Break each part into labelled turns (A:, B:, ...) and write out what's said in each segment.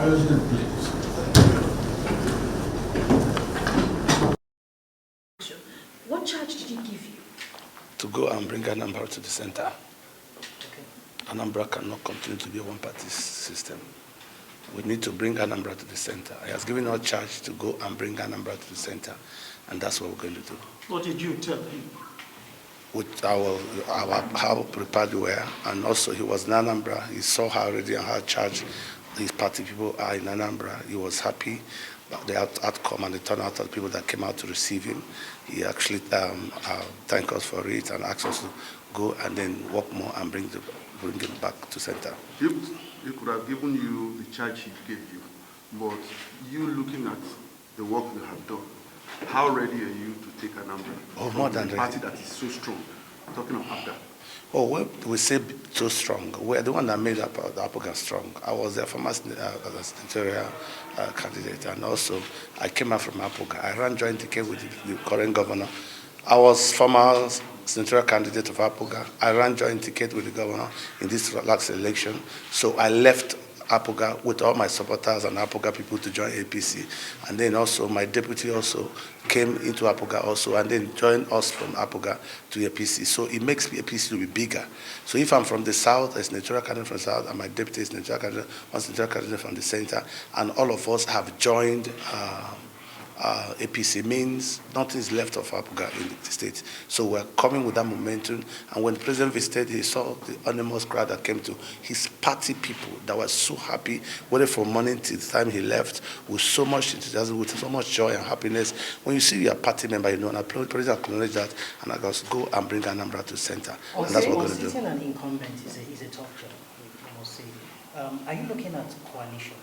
A: President, please.
B: What charge did he give you?
C: To go and bring Anambra to the center. Okay. Anambra cannot continue to be a one-party system. We need to bring Anambra to the center. He has given us charge to go and bring Anambra to the center, and that's what we're going to do.
A: What did you tell him?
C: With how prepared we were, and also he was in Anambra. He saw how ready and how charged his party people are in Anambra. He was happy about the outcome and the turnout of the people that came out to receive him. He actually thanked us for it and asked us to go and then work more and bring him back to center.
D: He could have given you the charge he gave you, but you looking at the work you have done, how ready are you to take Anambra?
C: Oh, more than ready.
D: A party that is so strong. I'm talking of APGA.
C: Oh, well, we say so strong. We're the one that made the APGA strong. I was their former senatorial candidate, and also I came out from APGA. I ran joint ticket with the current governor. I was former senatorial candidate of APGA. I ran joint ticket with the governor in this last election. So I left APGA with all my supporters and APGA people to join APC. And then also my deputy also came into APGA also and then joined us from APGA to APC. So it makes APC to be bigger. So if I'm from the south, a senatorial candidate from the south, and my deputy is senatorial candidate, one senatorial candidate from the center, and all of us have joined APC, means nothing is left of APGA in the state. So we're coming with that momentum. And when the president visited, he saw the enormous crowd that came to his party people that were so happy, whether from morning till the time he left, with so much enthusiasm, with so much joy and happiness. When you see your party member, you know, and the president acknowledge that, and I goes, go and bring Anambra to the center. And that's what we're going to do.
E: Sitting an incumbent is a tough job, I must say. Are you looking at coalitions?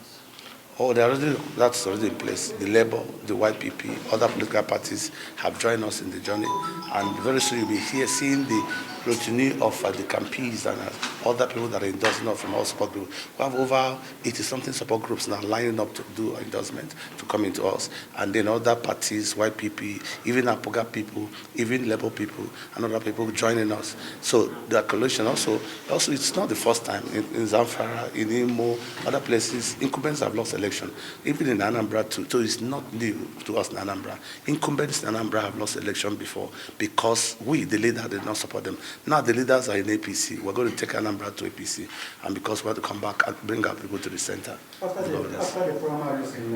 C: Oh, that's already in place. The Labour, the YPP, other political parties have joined us in the journey. And very soon you'll be here seeing the routine of the campees and other people that are endorsing us from our support group. We have over 80-something support groups now lining up to do endorsement to come into us. And then other parties, YPP, even APGA people, even Labour people, and other people joining us. So the coalition also it's not the first time. In Zamfara, in Imo, other places, incumbents have lost election. Even in Anambra too, so it's not new to us in Anambra. Incumbents in Anambra have lost election before because we, the leader, did not support them. Now the leaders are in APC. We're going to take Anambra to APC, and because we have to come back and bring our people to the center.
F: After the primaries in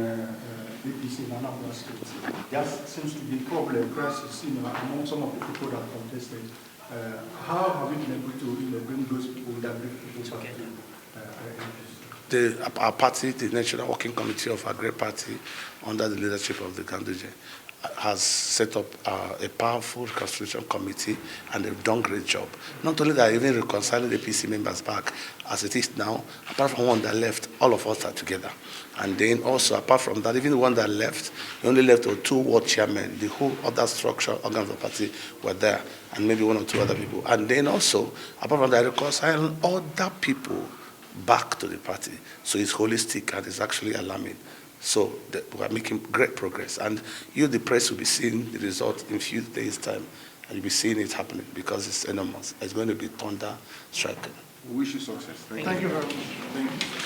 F: APC in Anambra State, there seems to be problem, crisis, among some of the people that contested. How have we been able to bring those people that people together?
C: Our party, the National Working Committee of our great party, under the leadership of the Ganduje, has set up a powerful reconstruction committee, and they've done a great job. Not only that, even reconciling the APC members back as it is now, apart from one that left, all of us are together. And then also, apart from that, even the one that left, he only left with 2 ward chairmen. The whole other structure, organs of the party were there, and maybe 1 or 2 other people. And then also, apart from that, reconciling other people back to the party. So it's holistic and it's actually alarming. So we are making great progress. And you, the press, will be seeing the result in a few days' time. And you'll be seeing it happening because it's enormous. It's going to be thunder striking.
D: We wish you success.
A: Thank you very much. Thank you.